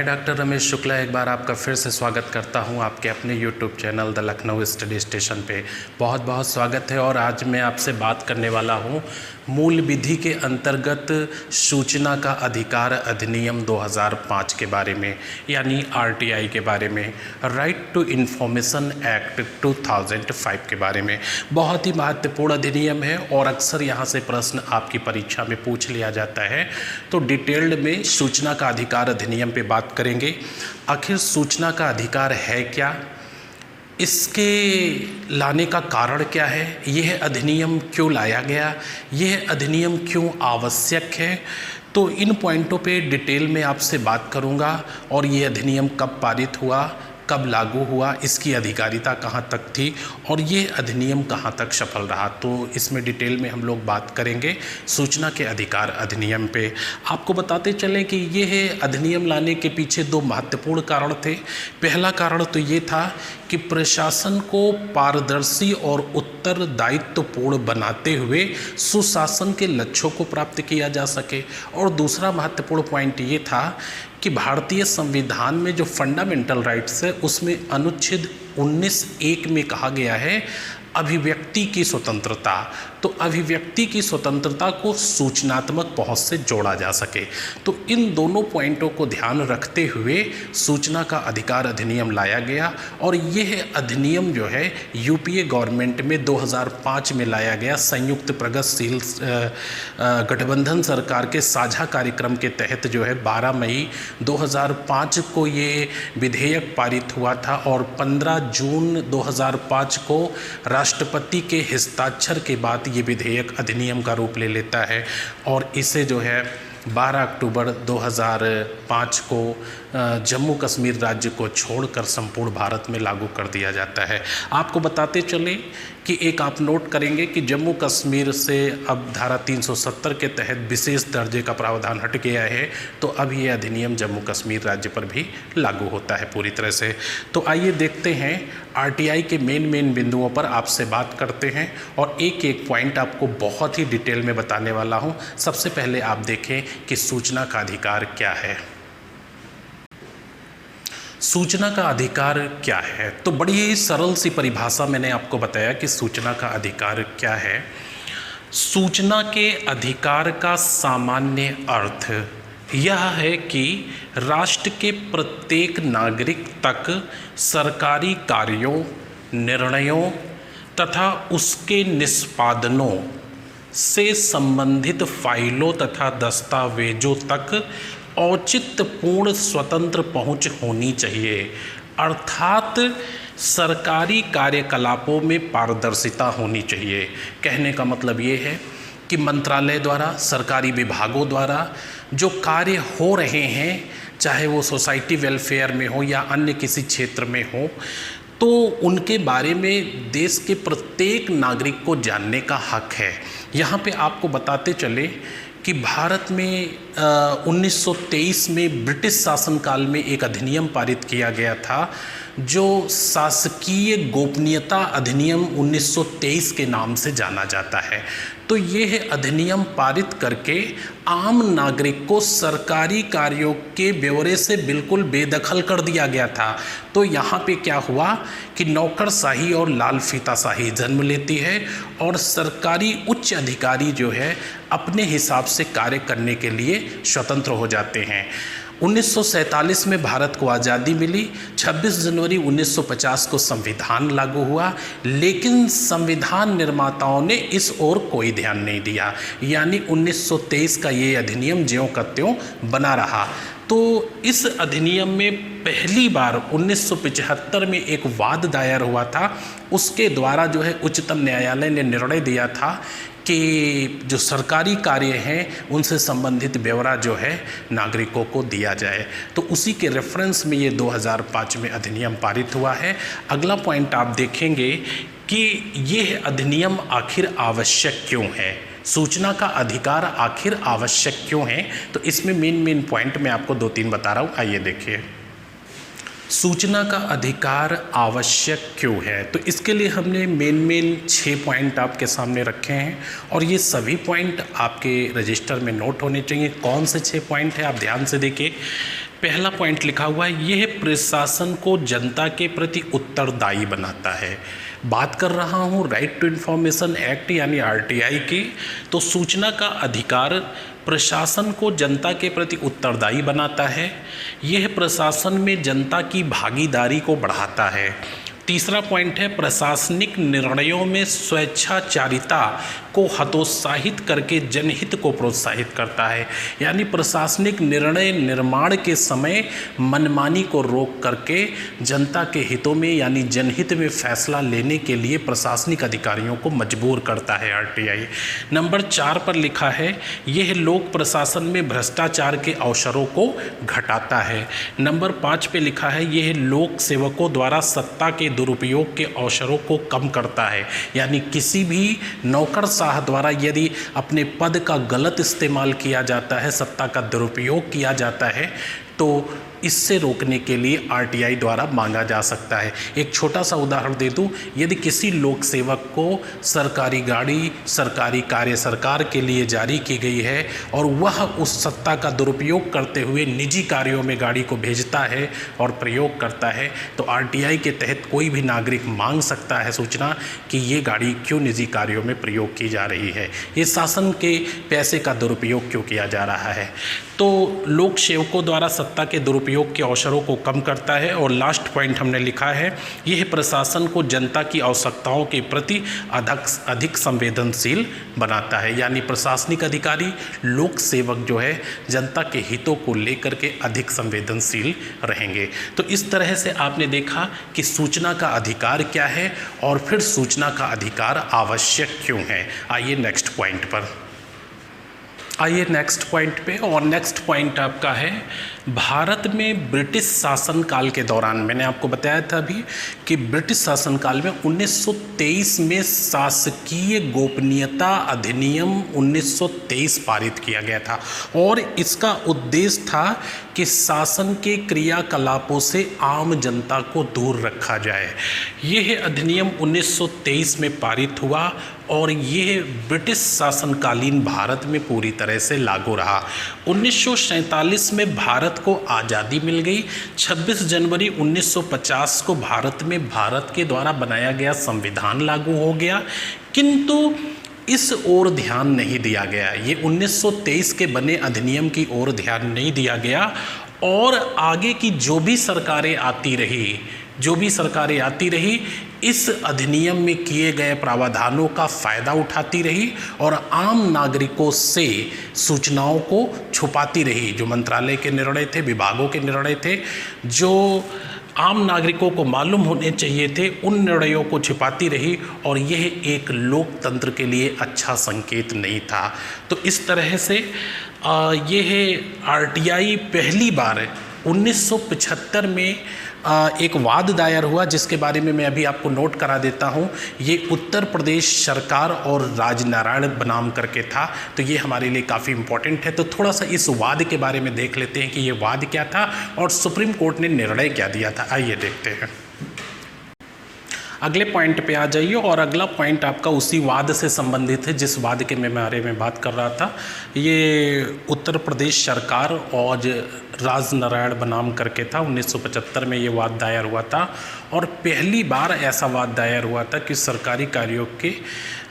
मैं डॉक्टर रमेश शुक्ला एक बार आपका फिर से स्वागत करता हूं आपके अपने YouTube channel the Lucknow study station पे। बहुत बहुत स्वागत है। और आज मैं आपसे बात करने वाला हूं मूल विधि के अंतर्गत सूचना का अधिकार अधिनियम 2005 के बारे में, यानी आरटीआई के बारे में, राइट टू इन्फॉर्मेशन एक्ट 2005 के बारे में। बहुत ही महत्वपूर्ण अधिनियम है और अक्सर यहाँ से प्रश्न आपकी परीक्षा में पूछ लिया जाता है। तो डिटेल्ड में सूचना का अधिकार अधिनियम पे बात करेंगे। आखिर सूचना का अधिकार है क्या, इसके लाने का कारण क्या है, यह अधिनियम क्यों लाया गया, यह अधिनियम क्यों आवश्यक है, तो इन पॉइंटों पे डिटेल में आपसे बात करूंगा। और ये अधिनियम कब पारित हुआ, कब लागू हुआ, इसकी अधिकारिता कहाँ तक थी और ये अधिनियम कहाँ तक सफल रहा, तो इसमें डिटेल में हम लोग बात करेंगे सूचना के अधिकार अधिनियम पे। आपको बताते चलें कि ये अधिनियम लाने के पीछे दो महत्वपूर्ण कारण थे। पहला कारण तो ये था कि प्रशासन को पारदर्शी और उत्तरदायित्वपूर्ण बनाते हुए सुशासन के लक्ष्यों को प्राप्त किया जा सके। और दूसरा महत्वपूर्ण पॉइंट ये था कि भारतीय संविधान में जो फंडामेंटल राइट्स है उसमें अनुच्छेद 19(1) में कहा गया है अभिव्यक्ति की स्वतंत्रता। तो अभिव्यक्ति की स्वतंत्रता को सूचनात्मक पहुंच से जोड़ा जा सके। तो इन दोनों पॉइंटों को ध्यान रखते हुए सूचना का अधिकार अधिनियम लाया गया। और यह अधिनियम जो है यूपीए गवर्नमेंट में 2005 में लाया गया। संयुक्त प्रगतिशील गठबंधन सरकार के साझा कार्यक्रम के तहत जो है 12 मई 2005 को ये विधेयक पारित हुआ था और 15 जून 2005 को राष्ट्रपति के हस्ताक्षर के बाद ये विधेयक अधिनियम का रूप ले लेता है। और इसे जो है 12 अक्टूबर 2005 को जम्मू कश्मीर राज्य को छोड़कर संपूर्ण भारत में लागू कर दिया जाता है। आपको बताते चले कि एक आप नोट करेंगे कि जम्मू कश्मीर से अब धारा 370 के तहत विशेष दर्जे का प्रावधान हट गया है। तो अब ये अधिनियम जम्मू कश्मीर राज्य पर भी लागू होता है पूरी तरह से। तो आइए देखते हैं आरटीआई के मेन बिंदुओं पर आपसे बात करते हैं और एक एक पॉइंट आपको बहुत ही डिटेल में बताने वाला हूँ। सबसे पहले आप देखें कि सूचना का अधिकार क्या है। सूचना का अधिकार क्या है, तो बड़ी ही सरल सी परिभाषा मैंने आपको बताया कि सूचना का अधिकार क्या है। सूचना के अधिकार का सामान्य अर्थ यह है कि राष्ट्र के प्रत्येक नागरिक तक सरकारी कार्यों, निर्णयों तथा उसके निष्पादनों से संबंधित फाइलों तथा दस्तावेजों तक औचित्यपूर्ण स्वतंत्र पहुंच होनी चाहिए। अर्थात सरकारी कार्यकलापों में पारदर्शिता होनी चाहिए। कहने का मतलब ये है कि मंत्रालय द्वारा, सरकारी विभागों द्वारा जो कार्य हो रहे हैं, चाहे वो सोसाइटी वेलफेयर में हो या अन्य किसी क्षेत्र में हो, तो उनके बारे में देश के प्रत्येक नागरिक को जानने का हक है। यहाँ पे आपको बताते चले कि भारत में 1923 में ब्रिटिश शासनकाल में एक अधिनियम पारित किया गया था जो शासकीय गोपनीयता अधिनियम 1923 के नाम से जाना जाता है। तो यह अधिनियम पारित करके आम नागरिक को सरकारी कार्यों के ब्यौरे से बिल्कुल बेदखल कर दिया गया था। तो यहाँ पे क्या हुआ कि नौकरशाही और लाल फीताशाही जन्म लेती है और सरकारी उच्च अधिकारी जो है अपने हिसाब से कार्य करने के लिए स्वतंत्र हो जाते हैं। 1947 में भारत को आज़ादी मिली। 26 जनवरी 1950 को संविधान लागू हुआ, लेकिन संविधान निर्माताओं ने इस ओर कोई ध्यान नहीं दिया। यानी 1923 का ये अधिनियम ज्यों का त्यों बना रहा। तो इस अधिनियम में पहली बार 1975 में एक वाद दायर हुआ था। उसके द्वारा जो है उच्चतम न्यायालय ने निर्णय दिया था कि जो सरकारी कार्य हैं उनसे संबंधित ब्यौरा जो है नागरिकों को दिया जाए। तो उसी के रेफरेंस में ये 2005 में अधिनियम पारित हुआ है। अगला पॉइंट आप देखेंगे कि यह अधिनियम आखिर आवश्यक क्यों है, सूचना का अधिकार आखिर आवश्यक क्यों है। तो इसमें मेन पॉइंट मैं आपको 2-3 बता रहा हूँ। आइए देखिए, सूचना का अधिकार आवश्यक क्यों है। तो इसके लिए हमने मेन 6 पॉइंट आपके सामने रखे हैं और ये सभी पॉइंट आपके रजिस्टर में नोट होने चाहिए। कौन से 6 पॉइंट है आप ध्यान से देखिए। पहला पॉइंट लिखा हुआ है, यह प्रशासन को जनता के प्रति उत्तरदायी बनाता है। बात कर रहा हूँ राइट टू इन्फॉर्मेशन एक्ट यानी आरटीआई की। तो सूचना का अधिकार प्रशासन को जनता के प्रति उत्तरदायी बनाता है। यह प्रशासन में जनता की भागीदारी को बढ़ाता है। तीसरा पॉइंट है, प्रशासनिक निर्णयों में स्वेच्छाचारिता को हतोत्साहित करके जनहित को प्रोत्साहित करता है। यानी प्रशासनिक निर्णय निर्माण के समय मनमानी को रोक करके जनता के हितों में यानी जनहित में फैसला लेने के लिए प्रशासनिक अधिकारियों को मजबूर करता है आरटीआई। नंबर 4 पर लिखा है, यह लोक प्रशासन में भ्रष्टाचार के अवसरों को घटाता है। नंबर 5 पे लिखा है, यह लोक सेवकों द्वारा सत्ता के दुरुपयोग के अवसरों को कम करता है। यानी किसी भी नौकरशाह द्वारा यदि अपने पद का गलत इस्तेमाल किया जाता है, सत्ता का दुरुपयोग किया जाता है, तो इससे रोकने के लिए आरटीआई द्वारा मांगा जा सकता है। एक छोटा सा उदाहरण दे दूं, यदि किसी लोक सेवक को सरकारी गाड़ी सरकारी कार्य सरकार के लिए जारी की गई है और वह उस सत्ता का दुरुपयोग करते हुए निजी कार्यों में गाड़ी को भेजता है और प्रयोग करता है, तो आरटीआई के तहत कोई भी नागरिक मांग सकता है सूचना कि ये गाड़ी क्यों निजी कार्यों में प्रयोग की जा रही है, ये शासन के पैसे का दुरुपयोग क्यों किया जा रहा है। तो लोक सेवकों द्वारा सत्ता के दुरुपयोग के अवसरों को कम करता है। और लास्ट पॉइंट हमने लिखा है, यह प्रशासन को जनता की आवश्यकताओं के प्रति अधिक संवेदनशील बनाता है। यानी प्रशासनिक अधिकारी लोक सेवक जो है जनता के हितों को लेकर के अधिक संवेदनशील रहेंगे। तो इस तरह से आपने देखा कि सूचना का अधिकार क्या है और फिर सूचना का अधिकार आवश्यक क्यों है। आइए नेक्स्ट पॉइंट पे। और नेक्स्ट पॉइंट आपका है, भारत में ब्रिटिश शासनकाल के दौरान, मैंने आपको बताया था अभी कि ब्रिटिश शासनकाल में 1923 में शासकीय गोपनीयता अधिनियम 1923 पारित किया गया था और इसका उद्देश्य था कि शासन के क्रियाकलापों से आम जनता को दूर रखा जाए। यह अधिनियम 1923 में पारित हुआ और यह ब्रिटिश शासनकालीन भारत में पूरी तरह से लागू रहा। 1947 में भारत को आज़ादी मिल गई। 26 जनवरी 1950 को भारत में भारत के द्वारा बनाया गया संविधान लागू हो गया, किंतु इस ओर ध्यान नहीं दिया गया। ये 1923 के बने अधिनियम की ओर ध्यान नहीं दिया गया और आगे की जो भी सरकारें आती रही इस अधिनियम में किए गए प्रावधानों का फ़ायदा उठाती रही और आम नागरिकों से सूचनाओं को छुपाती रही। जो मंत्रालय के निर्णय थे, विभागों के निर्णय थे, जो आम नागरिकों को मालूम होने चाहिए थे, उन निर्णयों को छिपाती रही और यह एक लोकतंत्र के लिए अच्छा संकेत नहीं था। तो इस तरह से यह आरटीआई पहली बार 1975 में एक वाद दायर हुआ, जिसके बारे में मैं अभी आपको नोट करा देता हूँ। ये उत्तर प्रदेश सरकार और राजनारायण बनाम करके था, तो ये हमारे लिए काफ़ी इम्पोर्टेंट है। तो थोड़ा सा इस वाद के बारे में देख लेते हैं कि ये वाद क्या था और सुप्रीम कोर्ट ने निर्णय क्या दिया था। आइए देखते हैं। अगले पॉइंट पे आ जाइए और अगला पॉइंट आपका उसी वाद से संबंधित है जिस वाद के मैं बारे में बात कर रहा था। ये उत्तर प्रदेश सरकार और राजनारायण बनाम करके था। 1975 में ये वाद दायर हुआ था और पहली बार ऐसा वाद दायर हुआ था कि सरकारी कार्यों के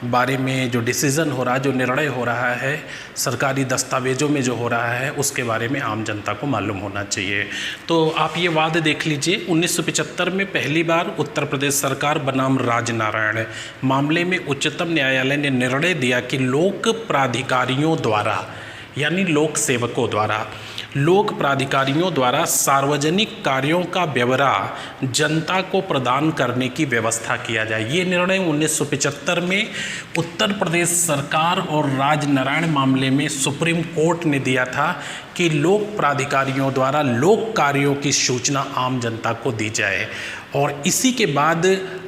बारे में जो डिसीज़न हो रहा है, जो निर्णय हो रहा है, सरकारी दस्तावेजों में जो हो रहा है, उसके बारे में आम जनता को मालूम होना चाहिए। तो आप ये वाद देख लीजिए। 1975 में पहली बार उत्तर प्रदेश सरकार बनाम राजनारायण मामले में उच्चतम न्यायालय ने निर्णय दिया कि लोक प्राधिकारियों द्वारा यानी लोक सेवकों द्वारा लोक प्राधिकारियों द्वारा सार्वजनिक कार्यों का ब्यौरा जनता को प्रदान करने की व्यवस्था किया जाए। ये निर्णय 1975 में उत्तर प्रदेश सरकार और राजनारायण मामले में सुप्रीम कोर्ट ने दिया था कि लोक प्राधिकारियों द्वारा लोक कार्यों की सूचना आम जनता को दी जाए। और इसी के बाद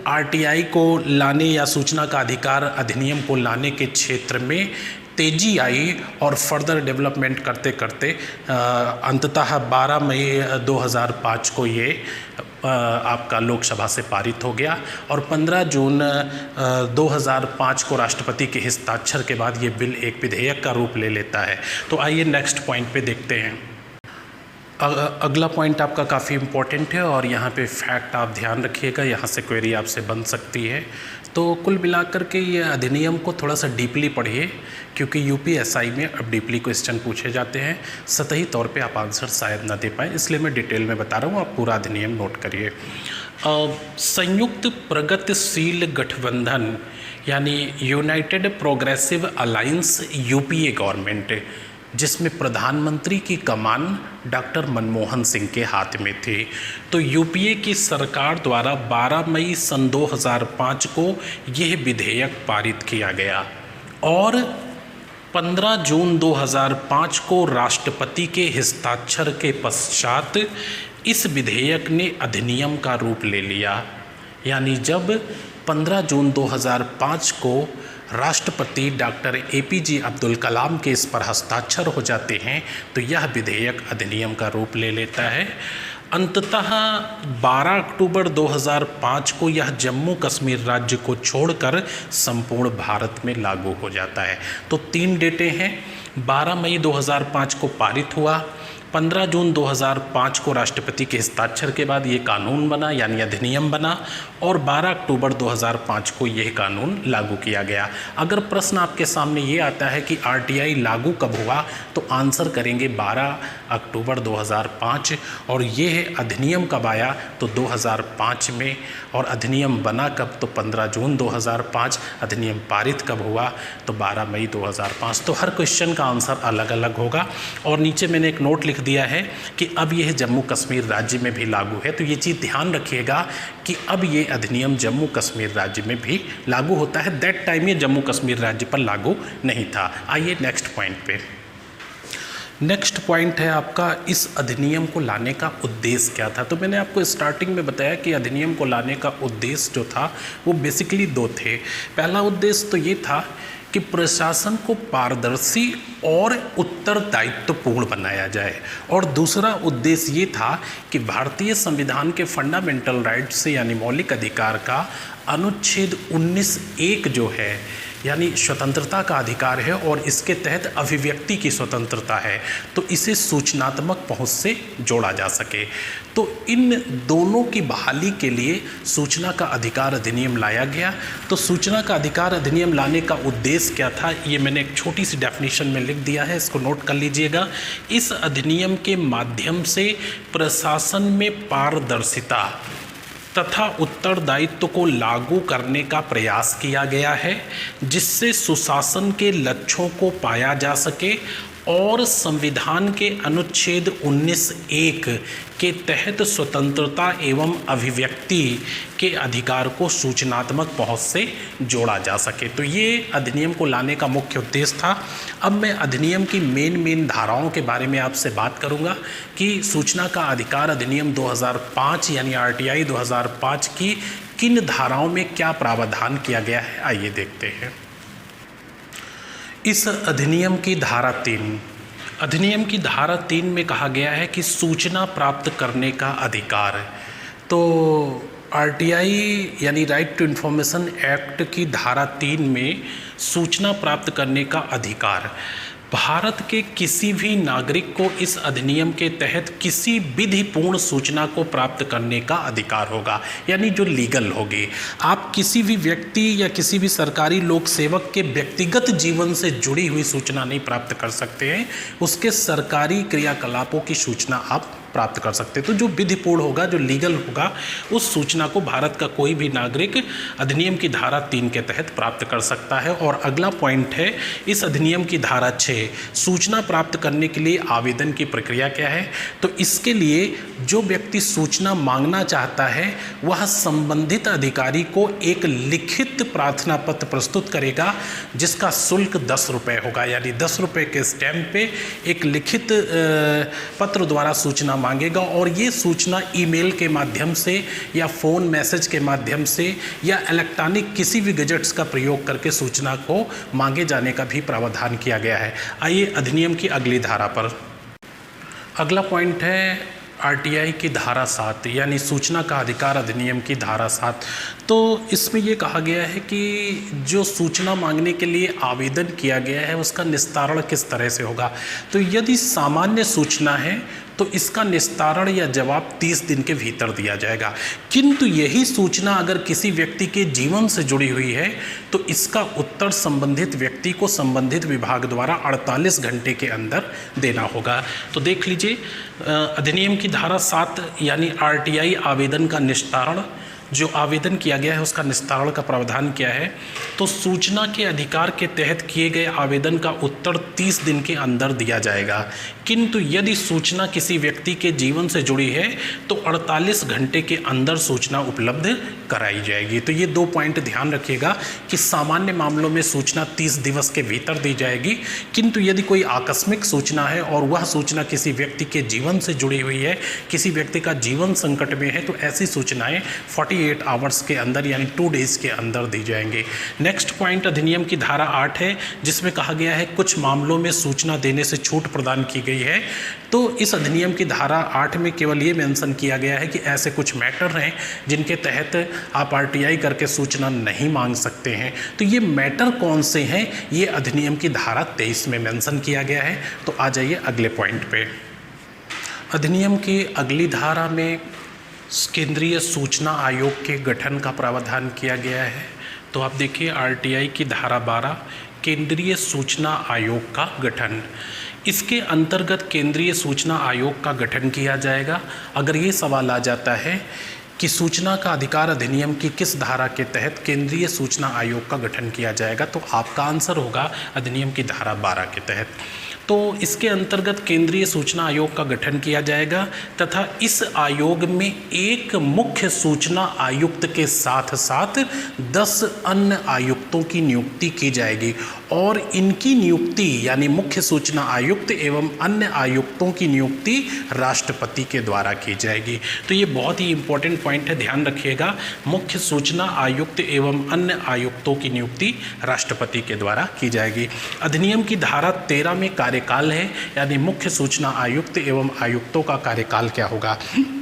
आरटीआई को लाने या सूचना का अधिकार अधिनियम को लाने के क्षेत्र में तेजी आई और फर्दर डेवलपमेंट करते करते अंततः 12 मई 2005 को ये आपका लोकसभा से पारित हो गया और 15 जून 2005 को राष्ट्रपति के हस्ताक्षर के बाद ये बिल एक विधेयक का रूप ले लेता है। तो आइए नेक्स्ट पॉइंट पे देखते हैं। अगला पॉइंट आपका काफ़ी इम्पोर्टेंट है और यहाँ पे फैक्ट आप ध्यान रखिएगा, यहाँ से क्वेरी आपसे बन सकती है। तो कुल मिलाकर के ये अधिनियम को थोड़ा सा डीपली पढ़िए, क्योंकि यूपीएसआई में अब डीपली क्वेश्चन पूछे जाते हैं। सतही तौर पे आप आंसर शायद ना दे पाएँ, इसलिए मैं डिटेल में बता रहा हूँ, आप पूरा अधिनियम नोट करिए। संयुक्त प्रगतिशील गठबंधन यानी United progressive alliance UPA government, जिसमें प्रधानमंत्री की कमान डॉक्टर मनमोहन सिंह के हाथ में थी। तो यूपीए की सरकार द्वारा 12 मई सन 2005 को यह विधेयक पारित किया गया और 15 जून 2005 को राष्ट्रपति के हस्ताक्षर के पश्चात इस विधेयक ने अधिनियम का रूप ले लिया। यानी जब 15 जून 2005 को राष्ट्रपति डॉक्टर एपीजे अब्दुल कलाम के इस पर हस्ताक्षर हो जाते हैं तो यह विधेयक अधिनियम का रूप ले लेता है। अंततः 12 अक्टूबर 2005 को यह जम्मू कश्मीर राज्य को छोड़कर संपूर्ण भारत में लागू हो जाता है। तो 3 डेटें हैं, 12 मई 2005 को पारित हुआ, 15 जून 2005 को राष्ट्रपति के हस्ताक्षर के बाद ये कानून बना यानी अधिनियम बना, और 12 अक्टूबर 2005 को यह कानून लागू किया गया। अगर प्रश्न आपके सामने ये आता है कि आरटीआई लागू कब हुआ, तो आंसर करेंगे 12 अक्टूबर 2005, और यह अधिनियम कब आया तो 2005 में, और अधिनियम बना कब तो 15 जून 2005, अधिनियम पारित कब हुआ तो 12 मई 2005। तो हर क्वेश्चन का आंसर अलग अलग होगा। और नीचे मैंने एक नोट लिख दिया है कि अब यह जम्मू कश्मीर राज्य में भी लागू है, तो ये चीज़ ध्यान रखिएगा कि अब ये अधिनियम जम्मू कश्मीर राज्य में भी लागू होता है। दैट टाइम ये जम्मू कश्मीर राज्य पर लागू नहीं था। आइए नेक्स्ट पॉइंट पे। नेक्स्ट पॉइंट है आपका, इस अधिनियम को लाने का उद्देश्य क्या था। तो मैंने आपको स्टार्टिंग में बताया कि अधिनियम को लाने का उद्देश्य जो था वो बेसिकली 2 थे। पहला उद्देश्य तो ये था कि प्रशासन को पारदर्शी और उत्तरदायित्वपूर्ण बनाया जाए, और दूसरा उद्देश्य ये था कि भारतीय संविधान के फंडामेंटल राइट्स यानी मौलिक अधिकार का अनुच्छेद 19(1) जो है यानी स्वतंत्रता का अधिकार है और इसके तहत अभिव्यक्ति की स्वतंत्रता है, तो इसे सूचनात्मक पहुंच से जोड़ा जा सके। तो इन दोनों की बहाली के लिए सूचना का अधिकार अधिनियम लाया गया। तो सूचना का अधिकार अधिनियम लाने का उद्देश्य क्या था, ये मैंने एक छोटी सी डेफिनेशन में लिख दिया है, इसको नोट कर लीजिएगा। इस अधिनियम के माध्यम से प्रशासन में पारदर्शिता तथा उत्तरदायित्व को लागू करने का प्रयास किया गया है, जिससे सुशासन के लक्ष्यों को पाया जा सके और संविधान के अनुच्छेद 19(1) के तहत स्वतंत्रता एवं अभिव्यक्ति के अधिकार को सूचनात्मक पहुंच से जोड़ा जा सके। तो ये अधिनियम को लाने का मुख्य उद्देश्य था। अब मैं अधिनियम की मेन धाराओं के बारे में आपसे बात करूंगा कि सूचना का अधिकार अधिनियम 2005 यानी आरटीआई 2005 की किन धाराओं में क्या प्रावधान किया गया है। आइए देखते हैं। इस अधिनियम की धारा 3 में कहा गया है कि सूचना प्राप्त करने का अधिकार। तो आरटीआई यानी राइट टू इन्फॉर्मेशन एक्ट की धारा 3 में सूचना प्राप्त करने का अधिकार, भारत के किसी भी नागरिक को इस अधिनियम के तहत किसी विधिपूर्ण सूचना को प्राप्त करने का अधिकार होगा, यानी जो लीगल होगी। आप किसी भी व्यक्ति या किसी भी सरकारी लोक सेवक के व्यक्तिगत जीवन से जुड़ी हुई सूचना नहीं प्राप्त कर सकते हैं, उसके सरकारी क्रियाकलापों की सूचना आप प्राप्त कर सकते हैं। तो जो विधिपूर्ण होगा, जो लीगल होगा, उस सूचना को भारत का कोई भी नागरिक अधिनियम की धारा 3 के तहत प्राप्त कर सकता है। और अगला पॉइंट है, इस अधिनियम की धारा 6, सूचना प्राप्त करने के लिए आवेदन की प्रक्रिया क्या है। तो इसके लिए जो व्यक्ति सूचना मांगना चाहता है वह संबंधित अधिकारी को एक लिखित प्रार्थना पत्र प्रस्तुत करेगा, जिसका शुल्क 10 रुपये होगा, यानी 10 रुपये के स्टैम्प पे एक लिखित पत्र द्वारा सूचना मांगेगा। और ये सूचना ईमेल के माध्यम से या फ़ोन मैसेज के माध्यम से या इलेक्ट्रॉनिक किसी भी गैजेट्स का प्रयोग करके सूचना को मांगे जाने का भी प्रावधान किया गया है। आइए अधिनियम की अगली धारा पर। अगला पॉइंट है आरटीआई की धारा 7 यानी सूचना का अधिकार अधिनियम की धारा 7, तो इसमें ये कहा गया है कि जो सूचना मांगने के लिए आवेदन किया गया है उसका निस्तारण किस तरह से होगा। तो यदि सामान्य सूचना है तो इसका निस्तारण या जवाब 30 दिन के भीतर दिया जाएगा, किंतु यही सूचना अगर किसी व्यक्ति के जीवन से जुड़ी हुई है तो इसका उत्तर संबंधित व्यक्ति को संबंधित विभाग द्वारा 48 घंटे के अंदर देना होगा। तो देख लीजिए अधिनियम की धारा 7 यानी आरटीआई आवेदन का निस्तारण, जो आवेदन किया गया है उसका निस्तारण का प्रावधान किया है। तो सूचना के अधिकार के तहत किए गए आवेदन का उत्तर 30 दिन के अंदर दिया जाएगा, किंतु यदि सूचना किसी व्यक्ति के जीवन से जुड़ी है तो 48 घंटे के अंदर सूचना उपलब्ध कराई जाएगी। तो ये 2 पॉइंट ध्यान रखिएगा कि सामान्य मामलों में सूचना 30 दिवस के भीतर दी जाएगी, किंतु यदि कोई आकस्मिक सूचना है और वह सूचना किसी व्यक्ति के जीवन से जुड़ी हुई है, किसी व्यक्ति का जीवन संकट में है, तो ऐसी सूचनाएं 48 आवर्स के अंदर यानी 2 डेज के अंदर दी जाएंगे। नेक्स्ट पॉइंट अधिनियम की धारा 8 है, जिसमें कहा गया है कुछ मामलों में सूचना देने से छूट प्रदान की गई है। तो इस अधिनियम की धारा 8 में केवल ये मेंशन किया गया है कि ऐसे कुछ मैटर हैं जिनके तहत आप आरटीआई करके सूचना नहीं मांग सकते हैं। तो ये मैटर कौन से हैं, ये अधिनियम की धारा 23 में मेंशन किया गया है। तो आ जाइए अगले पॉइंट पे। अधिनियम की अगली धारा में केंद्रीय सूचना आयोग के गठन का प्रावधान किया गया है। तो आप देखिए आरटीआई की धारा 12 केंद्रीय सूचना आयोग का गठन, इसके अंतर्गत केंद्रीय सूचना आयोग का गठन किया जाएगा। अगर ये सवाल आ जाता है कि सूचना का अधिकार अधिनियम की किस धारा के तहत केंद्रीय सूचना आयोग का गठन किया जाएगा, तो आपका आंसर होगा अधिनियम की धारा 12 के तहत। तो इसके अंतर्गत केंद्रीय सूचना आयोग का गठन किया जाएगा तथा इस आयोग में एक मुख्य सूचना आयुक्त के साथ साथ 10 अन्य आयुक्तों की नियुक्ति की जाएगी और इनकी नियुक्ति यानी मुख्य सूचना आयुक्त एवं अन्य आयुक्तों की नियुक्ति राष्ट्रपति के द्वारा की जाएगी। तो ये बहुत ही इंपॉर्टेंट पॉइंट है, ध्यान रखिएगा। मुख्य सूचना आयुक्त एवं अन्य आयुक्तों की नियुक्ति राष्ट्रपति के द्वारा की जाएगी। अधिनियम की धारा 13 में कार्यकाल है, यानी मुख्य सूचना आयुक्त एवं आयुक्तों का कार्यकाल क्या होगा।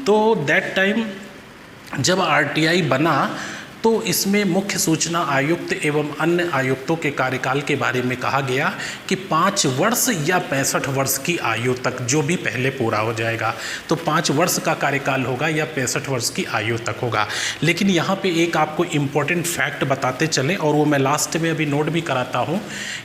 तो दैट टाइम जब आरटीआई बना तो इसमें मुख्य सूचना आयुक्त एवं अन्य आयुक्तों के कार्यकाल के बारे में कहा गया कि 5 वर्ष या 65 वर्ष की आयु तक, जो भी पहले पूरा हो जाएगा, तो 5 वर्ष का कार्यकाल होगा या 65 वर्ष की आयु तक होगा। लेकिन यहाँ पे एक आपको इम्पोर्टेंट फैक्ट बताते चले और वो मैं लास्ट में अभी नोट भी कराता हूँ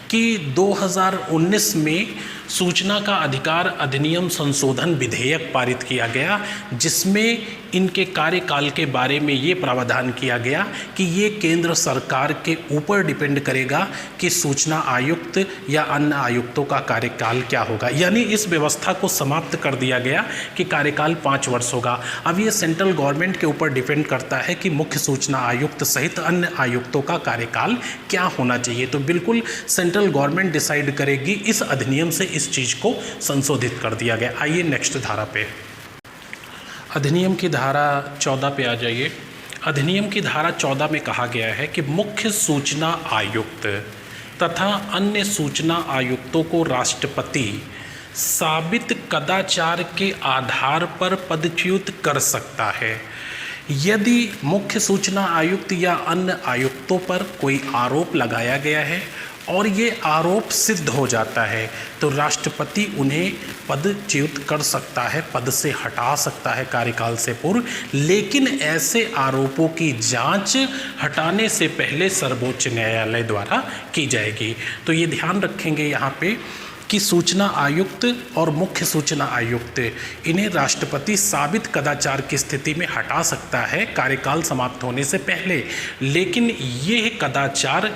कि 2019 में सूचना का अधिकार अधिनियम संशोधन विधेयक पारित किया गया, जिसमें इनके कार्यकाल के बारे में ये प्रावधान किया गया कि ये केंद्र सरकार के ऊपर डिपेंड करेगा कि सूचना आयुक्त या अन्य आयुक्तों का कार्यकाल क्या होगा। यानी इस व्यवस्था को समाप्त कर दिया गया कि कार्यकाल 5 वर्ष होगा। अब ये सेंट्रल गवर्नमेंट के ऊपर डिपेंड करता है कि मुख्य सूचना आयुक्त सहित अन्य आयुक्तों का कार्यकाल क्या होना चाहिए। तो बिल्कुल सेंट्रल गवर्नमेंट डिसाइड करेगी। इस अधिनियम से इस चीज़ को संशोधित कर दिया गया। आइए नेक्स्ट धारा पे, अधिनियम की धारा 14 पे आ जाइए। अधिनियम की धारा 14 में कहा गया है कि मुख्य सूचना आयुक्त तथा अन्य सूचना आयुक्तों को राष्ट्रपति साबित कदाचार के आधार पर पदच्युत कर सकता है। यदि मुख्य सूचना आयुक्त या अन्य आयुक्तों पर कोई आरोप लगाया गया है और ये आरोप सिद्ध हो जाता है तो राष्ट्रपति उन्हें पदच्युत कर सकता है, पद से हटा सकता है कार्यकाल से पूर्व। लेकिन ऐसे आरोपों की जांच हटाने से पहले सर्वोच्च न्यायालय द्वारा की जाएगी। तो ये ध्यान रखेंगे यहाँ पे कि सूचना आयुक्त और मुख्य सूचना आयुक्त, इन्हें राष्ट्रपति साबित कदाचार की स्थिति में हटा सकता है कार्यकाल समाप्त होने से पहले, लेकिन ये कदाचार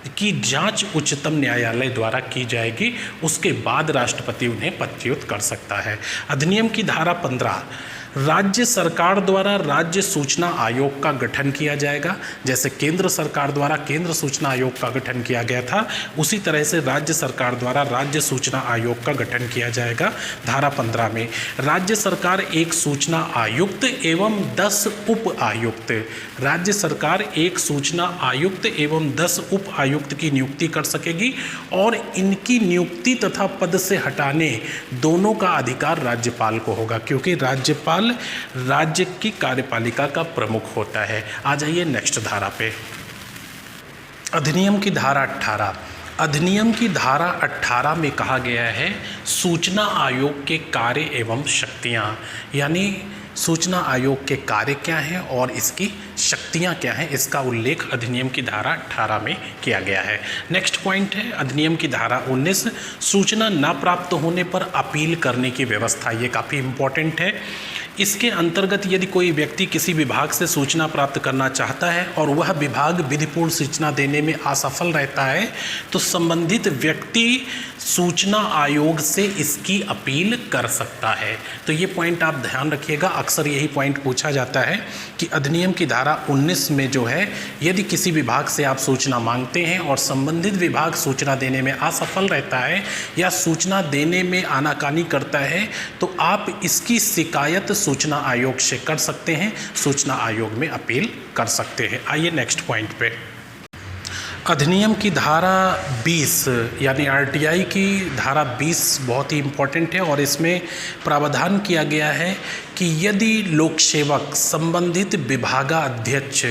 की जांच उच्चतम न्यायालय द्वारा की जाएगी। उसके बाद राष्ट्रपति उन्हें पदच्युत कर सकता है। अधिनियम की धारा 15, राज्य सरकार द्वारा राज्य सूचना आयोग का गठन किया जाएगा। जैसे केंद्र सरकार द्वारा केंद्र सूचना आयोग का गठन किया गया था, उसी तरह से राज्य सरकार द्वारा राज्य सूचना आयोग का गठन किया जाएगा। धारा 15 में राज्य सरकार एक सूचना आयुक्त एवं 10 उप आयुक्त, राज्य सरकार एक सूचना आयुक्त एवं 10 उप आयुक्त की नियुक्ति कर सकेगी और इनकी नियुक्ति तथा पद से हटाने दोनों का अधिकार राज्यपाल को होगा, क्योंकि राज्यपाल राज्य की कार्यपालिका का प्रमुख होता है। आ जाइए नेक्स्ट धारा पे। अधिनियम की धारा 18। अधिनियम की धारा 18 में कहा गया है सूचना आयोग के कार्य एवं शक्तियां, यानी सूचना आयोग के कार्य क्या हैं और इसकी शक्तियां क्या हैं, इसका उल्लेख अधिनियम की धारा 18 में किया गया है। नेक्स्ट पॉइंट है अधिनियम की धारा 19, सूचना न प्राप्त होने पर अपील करने की व्यवस्था। ये काफ़ी इम्पोर्टेंट है। इसके अंतर्गत यदि कोई व्यक्ति किसी विभाग से सूचना प्राप्त करना चाहता है और वह विभाग विधिपूर्ण सूचना देने में असफल रहता है तो संबंधित व्यक्ति सूचना आयोग से इसकी अपील कर सकता है। तो ये पॉइंट आप ध्यान रखिएगा, अक्सर यही पॉइंट पूछा जाता है कि अधिनियम की धारा 19 में जो है यदि किसी विभाग से आप सूचना मांगते हैं और संबंधित विभाग सूचना देने में असफल रहता है या सूचना देने में आनाकानी करता है तो आप इसकी शिकायत सूचना आयोग से कर सकते हैं, सूचना आयोग में अपील कर सकते हैं। आइए नेक्स्ट पॉइंट पे। अधिनियम की धारा 20 यानी आरटीआई की धारा 20 बहुत ही इम्पोर्टेंट है और इसमें प्रावधान किया गया है कि यदि लोक सेवक संबंधित विभागाध्यक्ष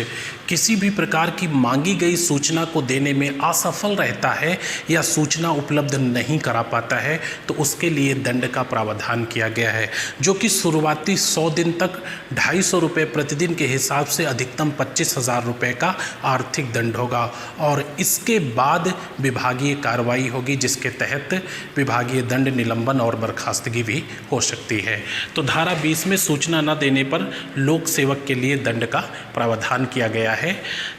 किसी भी प्रकार की मांगी गई सूचना को देने में असफल रहता है या सूचना उपलब्ध नहीं करा पाता है तो उसके लिए दंड का प्रावधान किया गया है, जो कि शुरुआती 100 दिन तक 250 रुपये प्रतिदिन के हिसाब से अधिकतम 25,000 रुपये का आर्थिक दंड होगा और इसके बाद विभागीय कार्रवाई होगी, जिसके तहत विभागीय दंड, निलंबन और बर्खास्तगी भी हो सकती है। तो धारा 20 में सूचना न देने पर लोक सेवक के लिए दंड का प्रावधान किया गया है।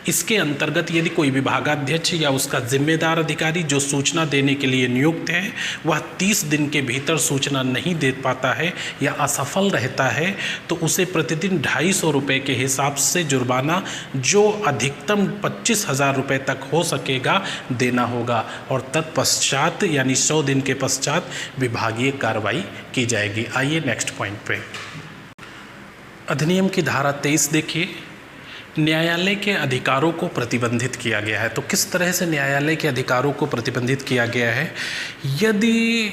इसके अंतर्गत यदि कोई विभागाध्यक्ष या उसका जिम्मेदार अधिकारी जो सूचना देने के लिए नियुक्त है वह 30 दिन के भीतर सूचना नहीं दे पाता है या असफल रहता है तो उसे प्रतिदिन 250 रुपये के हिसाब से जुर्माना जो अधिकतम 25,000 रुपये तक हो सकेगा देना होगा और तत्पश्चात यानी 100 दिन के पश्चात विभागीय कार्रवाई की जाएगी। आइए नेक्स्ट पॉइंट पे। अधिनियम की धारा 23 देखिए, न्यायालय के अधिकारों को प्रतिबंधित किया गया है। तो किस तरह से न्यायालय के अधिकारों को प्रतिबंधित किया गया है? यदि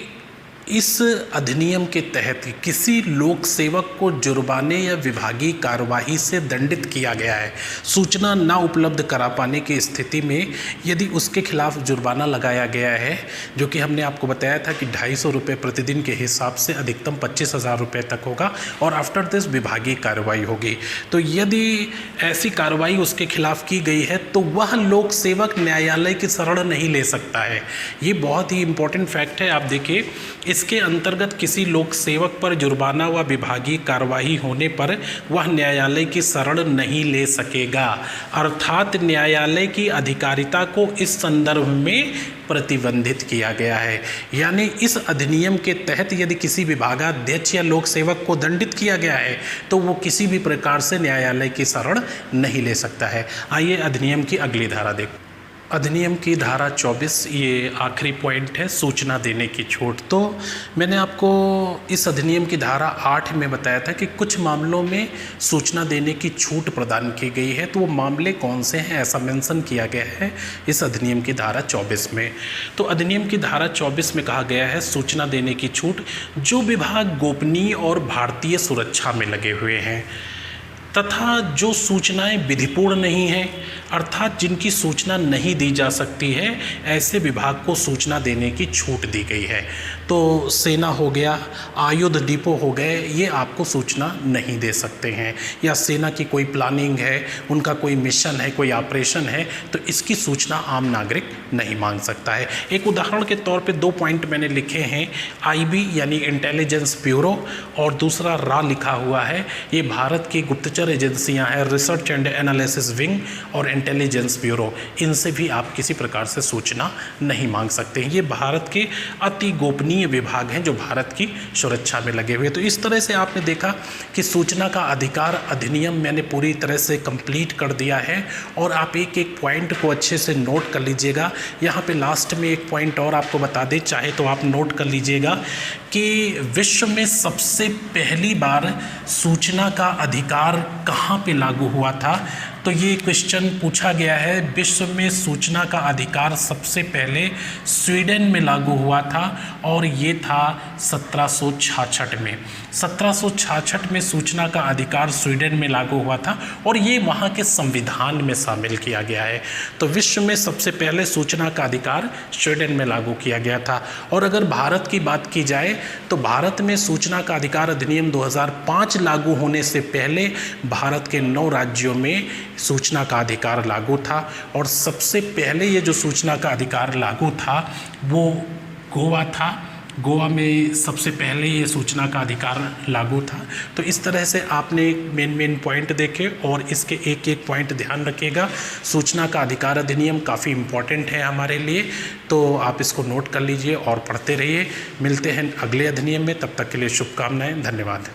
इस अधिनियम के तहत किसी लोक सेवक को जुर्माने या विभागीय कार्यवाही से दंडित किया गया है, सूचना ना उपलब्ध करा पाने की स्थिति में यदि उसके खिलाफ जुर्माना लगाया गया है, जो कि हमने आपको बताया था कि 250 रुपये प्रतिदिन के हिसाब से अधिकतम 25,000 रुपये तक होगा और आफ्टर दिस विभागीय कार्रवाई होगी, तो यदि ऐसी कार्रवाई उसके खिलाफ की गई है तो वह लोक सेवक न्यायालय की शरण नहीं ले सकता है। ये बहुत ही इंपॉर्टेंट फैक्ट है। आप देखिए, इसके अंतर्गत किसी लोक सेवक पर जुर्माना व विभागीय कार्यवाही होने पर वह न्यायालय की शरण नहीं ले सकेगा, अर्थात न्यायालय की अधिकारिता को इस संदर्भ में प्रतिबंधित किया गया है। यानी इस अधिनियम के तहत यदि किसी विभागाध्यक्ष या लोक सेवक को दंडित किया गया है तो वो किसी भी प्रकार से न्यायालय की शरण नहीं ले सकता है। आइए अधिनियम की अगली धारा देखें। अधिनियम की धारा 24, ये आखिरी पॉइंट है, सूचना देने की छूट। तो मैंने आपको इस अधिनियम की धारा 8 में बताया था कि कुछ मामलों में सूचना देने की छूट प्रदान की गई है, तो वो मामले कौन से हैं ऐसा मेंशन किया गया है इस अधिनियम की धारा 24 में। तो अधिनियम की धारा 24 में कहा गया है सूचना देने की छूट जो विभाग गोपनीय और भारतीय सुरक्षा में लगे हुए हैं तथा जो सूचनाएं विधिपूर्ण नहीं हैं, अर्थात जिनकी सूचना नहीं दी जा सकती है, ऐसे विभाग को सूचना देने की छूट दी गई है। तो सेना हो गया, आयुध डिपो हो गए, ये आपको सूचना नहीं दे सकते हैं, या सेना की कोई प्लानिंग है, उनका कोई मिशन है, कोई ऑपरेशन है, तो इसकी सूचना आम नागरिक नहीं मांग सकता है। एक उदाहरण के तौर पे 2 पॉइंट मैंने लिखे हैं, आईबी यानी इंटेलिजेंस ब्यूरो और दूसरा रा लिखा हुआ है। ये भारत की गुप्तचर एजेंसियां हैं, रिसर्च एंड एनालिसिस विंग और इंटेलिजेंस ब्यूरो, इनसे भी आप किसी प्रकार से सूचना नहीं मांग सकते हैं। ये भारत के अति गोपनीय विभाग हैं जो भारत की सुरक्षा में लगे हुए। तो इस तरह से आपने देखा कि सूचना का अधिकार अधिनियम मैंने पूरी तरह से कंप्लीट कर दिया है, और आप एक एक पॉइंट को अच्छे से नोट कर लीजिएगा। यहाँ पे लास्ट में एक पॉइंट और आपको बता दें, चाहे तो आप नोट कर लीजिएगा कि विश्व में सबसे पहली बार सूचना का अधिकार कहाँ पे लागू हुआ था। तो ये क्वेश्चन पूछा गया है, विश्व में सूचना का अधिकार सबसे पहले स्वीडन में लागू हुआ था, और ये था 1766 में। 1766 में सूचना का अधिकार स्वीडन में लागू हुआ था, और ये वहाँ के संविधान में शामिल किया गया है। तो विश्व में सबसे पहले सूचना का अधिकार स्वीडन में लागू किया गया था। और अगर भारत की बात की जाए तो भारत में सूचना का अधिकार अधिनियम 2005 लागू होने से पहले भारत के 9 राज्यों में सूचना का अधिकार लागू था, और सबसे पहले ये जो सूचना का अधिकार लागू था वो गोवा था। गोवा में सबसे पहले ये सूचना का अधिकार लागू था। तो इस तरह से आपने मेन पॉइंट देखे, और इसके एक एक पॉइंट ध्यान रखिएगा। सूचना का अधिकार अधिनियम काफ़ी इम्पॉर्टेंट है हमारे लिए, तो आप इसको नोट कर लीजिए और पढ़ते रहिए। मिलते हैं अगले अधिनियम में, तब तक के लिए शुभकामनाएं, धन्यवाद।